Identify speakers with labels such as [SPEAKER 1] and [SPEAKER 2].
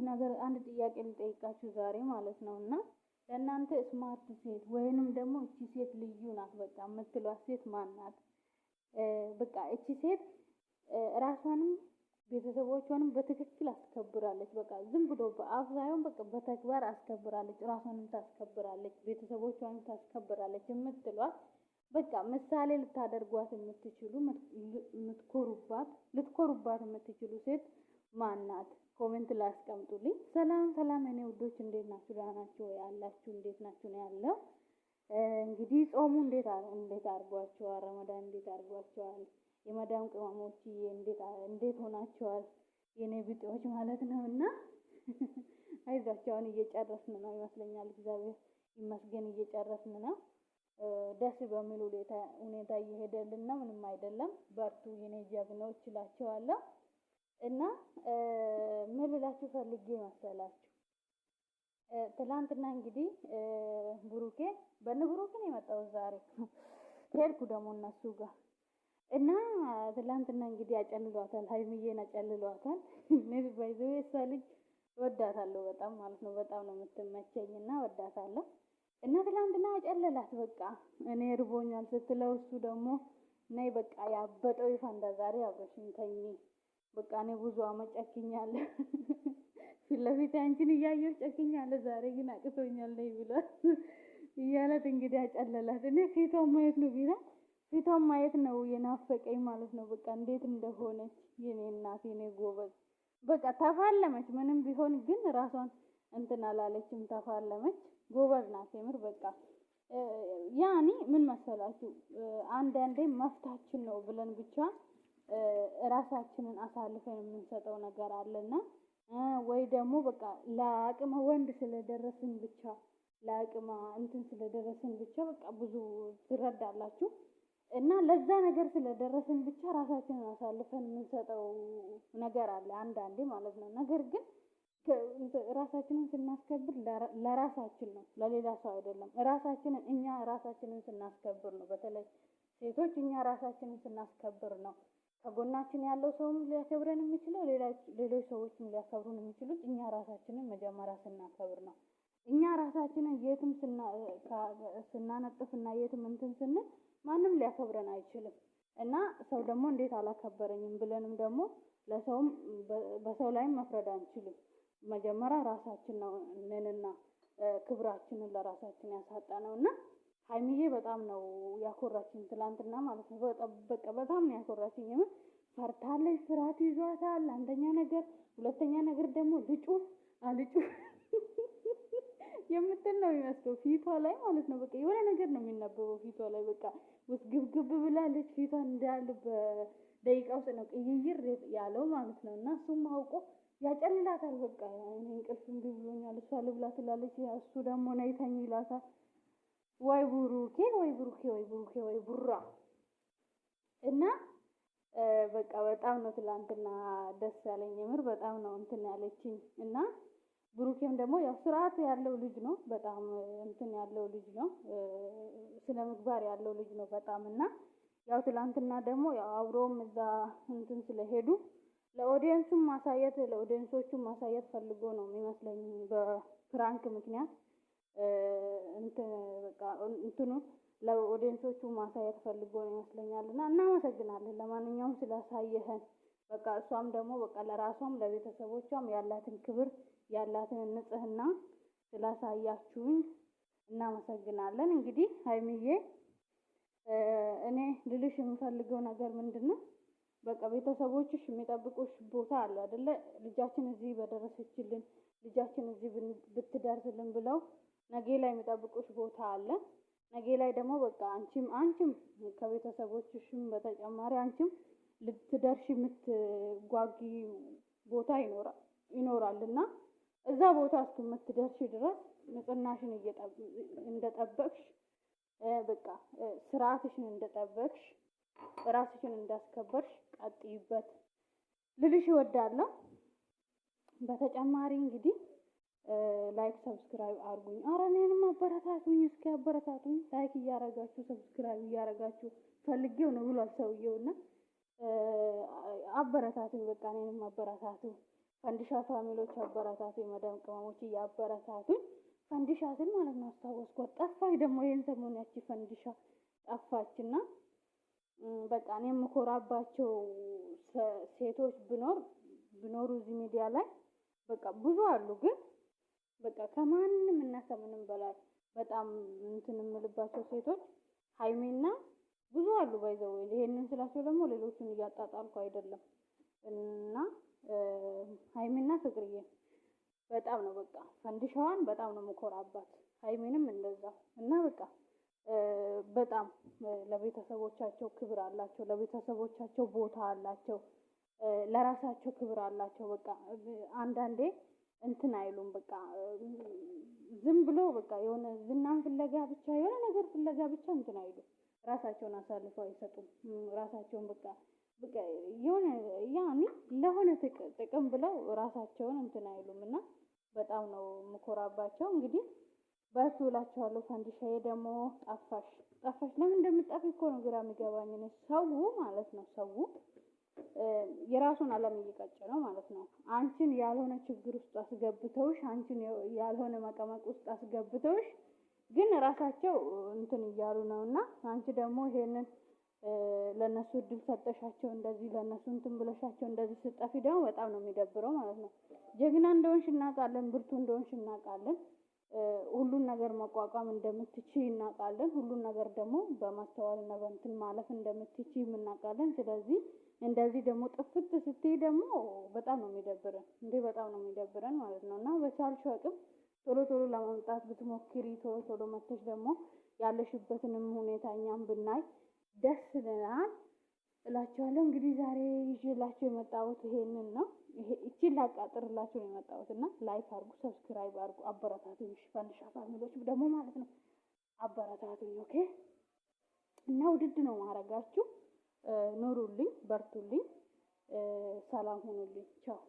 [SPEAKER 1] አንድ ጥያቄ ልጠይቃችሁ ዛሬ ማለት ነው። እና ለእናንተ ስማርት ሴት ወይንም ደግሞ እቺ ሴት ልዩ ናት በቃ የምትሏት ሴት ማን ናት? በቃ እቺ ሴት ራሷንም ቤተሰቦቿንም በትክክል አስከብራለች። በቃ ዝም ብሎ በአፍ ሳይሆን በቃ በተግባር አስከብራለች። ራሷንም ታስከብራለች፣ ቤተሰቦቿንም ታስከብራለች የምትሏት በቃ ምሳሌ ልታደርጓት የምትችሉ ልትኮሩባት የምትችሉ ሴት ማን ናት? ኮሜንት ላይ አስቀምጡልኝ። ሰላም ሰላም እኔ ውዶች እንዴት ናችሁ? ደህና ናችሁ ወይ? አላችሁ እንዴት ናችሁ ነው ያለው። እንግዲህ ጾሙ እንዴት አድርጓችኋል? ረመዳን እንዴት አድርጓችኋል? የመዳም ቅመሞች እንዴት ሆናችኋል? የኔ ቢጤዎች ማለት ነውና አይዛችሁ አሁን እየጨረስን ነው ይመስለኛል። እግዚአብሔር ይመስገን እየጨረስን ነው። ደስ በሚል ሁኔታ እየሄደልን ነው። ምንም አይደለም። በርቱ የኔ ጀግኖች እላችኋለሁ። እና ምን ልላችሁ ፈልጌ መሰላችሁ? ትላንትና እንግዲህ ብሩኬ ነው የመጣው ዛሬ ሄድኩ ደግሞ እነሱ ጋር እና ትላንትና እንግዲህ አጨልሏታል፣ ሀይሚዬን አጨልሏታል። ምን ባይዘው እሷ ልጅ ወዳታለሁ በጣም ማለት ነው። በጣም ነው የምትመቸኝና ወዳታለሁ። እና ትላንትና አጨለላት በቃ እኔ ርቦኛል ስትለው እሱ ደግሞ ነይ በቃ ያበጠው ይፈንዳ ዛሬ አብረሽኝ ተኝ በቃ እኔ ብዙ አመት ጨክኛለሁ ፊት ለፊት አንቺን እያየሁ ጨክኛለሁ፣ ዛሬ ግን አቅቶኛል ነይ ብሏል እያለት እንግዲህ አጨለላት። እኔ ፊቷን ማየት ነው የናፈቀኝ ማለት ነው። በቃ እንዴት እንደሆነች የኔ እናት የኔ ጎበዝ በቃ ተፋለመች። ምንም ቢሆን ግን ራሷን እንትን አላለችም፣ ተፋለመች። ጎበዝ ናት የምር በቃ ያኔ ምን መሰላችሁ አንዳንዴ መፍታችን ነው ብለን ብቻ ራሳችንን አሳልፈን የምንሰጠው ነገር አለና ወይ ደግሞ በቃ ለአቅመ ወንድ ስለደረስን ብቻ ለአቅመ እንትን ስለደረስን ብቻ በቃ ብዙ ትረዳላችሁ። እና ለዛ ነገር ስለደረስን ብቻ ራሳችንን አሳልፈን የምንሰጠው ነገር አለ አንዳንዴ ማለት ነው። ነገር ግን ራሳችንን ስናስከብር ለራሳችን ነው፣ ለሌላ ሰው አይደለም። እኛ ራሳችንን ስናስከብር ነው። በተለይ ሴቶች እኛ ራሳችንን ስናስከብር ነው ከጎናችን ያለው ሰውም ሊያከብረን የሚችለው፣ ሌሎች ሰዎችም ሊያከብሩን የሚችሉት እኛ ራሳችንን መጀመሪያ ስናከብር ነው። እኛ ራሳችንን የትም ስናነጥፍና የትም እንትን ስንል ማንም ሊያከብረን አይችልም። እና ሰው ደግሞ እንዴት አላከበረኝም ብለንም ደግሞ ለሰውም በሰው ላይም መፍረድ አንችልም። መጀመሪያ ራሳችን ነው ነንና ክብራችንን ለራሳችን ያሳጣነውና ሀይሚዬ በጣም ነው ያኮራችኝ ትላንትና ማለት ነው። በቃ በጣም ነው ያኮራችኝ። ፈርታለች፣ ፍርሃት ይዟታል አንደኛ ነገር፣ ሁለተኛ ነገር ደግሞ ልጩ የምትል ነው የሚመስለው ፊቷ ላይ ማለት ነው። በቃ የሆነ ነገር ነው የሚነበበው ፊቷ ላይ በቃ ውስግብግብ ብላለች። ፊቷ እንዳለ በደቂቃ ውስጥ ነው ቅይይር ያለው ማለት ነው። እና እሱም አውቆ ያጨልላታል። በቃ እኔ እንቅልፍ እምቢ ብሎኛል እሷ ልብላ ትላለች፣ እሱ ደግሞ ነይ ተኝ ይላታል። ወይ ቡራ እና በቃ በጣም ነው ትላንትና ደስ ያለኝ የምር በጣም ነው እንትን ያለችኝ። እና ብሩኬም ደግሞ ያው ስርዓት ያለው ልጅ ነው፣ በጣም እንትን ያለው ልጅ ነው፣ ስነ ምግባር ያለው ልጅ ነው በጣም። እና ያው ትላንትና ደግሞ ያው አብሮም እዛ እንትን ስለሄዱ ለኦዲየንሶቹም ማሳየት ፈልጎ ነው የሚመስለኝ በፕራንክ ምክንያት እንትኑ ለኦዲየንሶቹ ማሳየት ፈልጎ ነው ይመስለኛል። እና እናመሰግናለን ለማንኛውም ስላሳየህን። በቃ እሷም ደግሞ በቃ ለራሷም ለቤተሰቦቿም ያላትን ክብር ያላትን ንጽህና ስላሳያችሁኝ እናመሰግናለን። እንግዲህ ሀይሚዬ እኔ ልልሽ የምፈልገው ነገር ምንድነው? በቃ ቤተሰቦችሽ የሚጠብቁሽ ቦታ አለ አይደለ? ልጃችን እዚህ በደረሰችልን፣ ልጃችን እዚህ ብትደርስልን ብለው ነገ ላይ የሚጠብቁሽ ቦታ አለ። ነገ ላይ ደግሞ በቃ አንቺም ከቤተሰቦችሽም በተጨማሪ አንቺም ልትደርሽ የምትጓጊ ቦታ ይኖራልና እዛ ቦታ እስክትደርሺ ድረስ ንጽህናሽን እንደጠበቅሽ በቃ ስርዓትሽን እንደጠበቅሽ ራስሽን እንዳስከበርሽ ቀጥይበት ልልሽ እወዳለሁ። በተጨማሪ እንግዲህ ላይክ ሰብስክራይብ አድርጉኝ። ኧረ እኔንም አበረታቱኝ፣ እስኪ አበረታቱኝ። ላይክ እያረጋችሁ ሰብስክራይብ እያረጋችሁ ፈልጌው ነው ብሏል ሰውየውና አበረታቱኝ። በቃ እኔንም አበረታቱ። ፈንዲሻ ፋሚሊዎች አበረታቱኝ፣ መዳም ቅመሞች እያበረታቱኝ። ፈንዲሻ ስል ማለት ነው አስታወስኳት፣ ጠፋች ደግሞ ይሄን ሰሞን ያቺ ፈንዲሻ ጠፋችና በቃ እኔ የምኮራባቸው ሴቶች ቢኖሩ እዚህ ሚዲያ ላይ በቃ ብዙ አሉ። ግን በቃ ከማንም እና ከምንም በላይ በጣም እንትን የምልባቸው ሴቶች ሀይሚና ብዙ አሉ። ባይዘው ይሄንን ስላቸው ደግሞ ሌሎቹን እያጣጣልኩ አይደለም። እና ሀይሚና ፍቅርዬ በጣም ነው በቃ ፈንዲሻዋን በጣም ነው የምኮራባት፣ ሀይሚንም እንደዛ እና በቃ በጣም ለቤተሰቦቻቸው ክብር አላቸው፣ ለቤተሰቦቻቸው ቦታ አላቸው፣ ለራሳቸው ክብር አላቸው። በቃ አንዳንዴ እንትን አይሉም። በቃ ዝም ብሎ በቃ የሆነ ዝናን ፍለጋ ብቻ የሆነ ነገር ፍለጋ ብቻ እንትን አይሉም። ራሳቸውን አሳልፈው አይሰጡም። ራሳቸውን በቃ የሆነ ያኔ ለሆነ ጥቅም ብለው ራሳቸውን እንትን አይሉም እና በጣም ነው የምኮራባቸው። እንግዲህ በርቱ እላቸዋለሁ። ፈንዲሻዬ ደግሞ ጠፋሽ። ለምን እንደምጠፊ እኮ ነው ግራ የሚገባኝ። ሰው ማለት ነው ሰው የራሱን ዓለም እየቀጨ ነው ማለት ነው። አንቺን ያልሆነ ችግር ውስጥ አስገብተውሽ፣ አንቺን ያልሆነ መቀመቅ ውስጥ አስገብተውሽ ግን ራሳቸው እንትን እያሉ ነውና አንቺ ደግሞ ይሄንን ለነሱ እድል ሰጠሻቸው፣ እንደዚህ ለነሱ እንትን ብለሻቸው እንደዚህ ስጠፊ ደግሞ በጣም ነው የሚደብረው ማለት ነው። ጀግና እንደሆንሽ እናውቃለን፣ ብርቱ እንደሆንሽ እናውቃለን፣ ሁሉን ነገር መቋቋም እንደምትችይ እናውቃለን፣ ሁሉን ነገር ደግሞ በማስተዋልና በእንትን ማለፍ እንደምትችይ እናውቃለን። ስለዚህ እንደዚህ ደግሞ ጥፍት ስትይ ደግሞ በጣም ነው የሚደብረን በጣም ነው የሚደብረን ማለት ነው። እና በቻልሽው አቅም ቶሎ ቶሎ ለመምጣት ብትሞክሪ፣ ቶሎ መተሽ ደግሞ ያለሽበትንም ሁኔታ እኛም ብናይ ደስ ይለናል እላችኋለሁ። እንግዲህ ዛሬ ይዤላችሁ የመጣሁት ይሄንን ነው። እቺን ላቃጥርላችሁ ነው የመጣሁት እና ላይክ አድርጉ፣ ሰብስክራይብ አድርጉ፣ አበረታቱኝ። ፈንዲሻ ፋሚሊዎች ደግሞ ማለት ነው አበረታቱኝ። ኦኬ። እና ውድድ ነው ማረጋችሁ። ኑሩልኝ፣ በርቱልኝ፣ ሰላም ሁኑልኝ። ቻው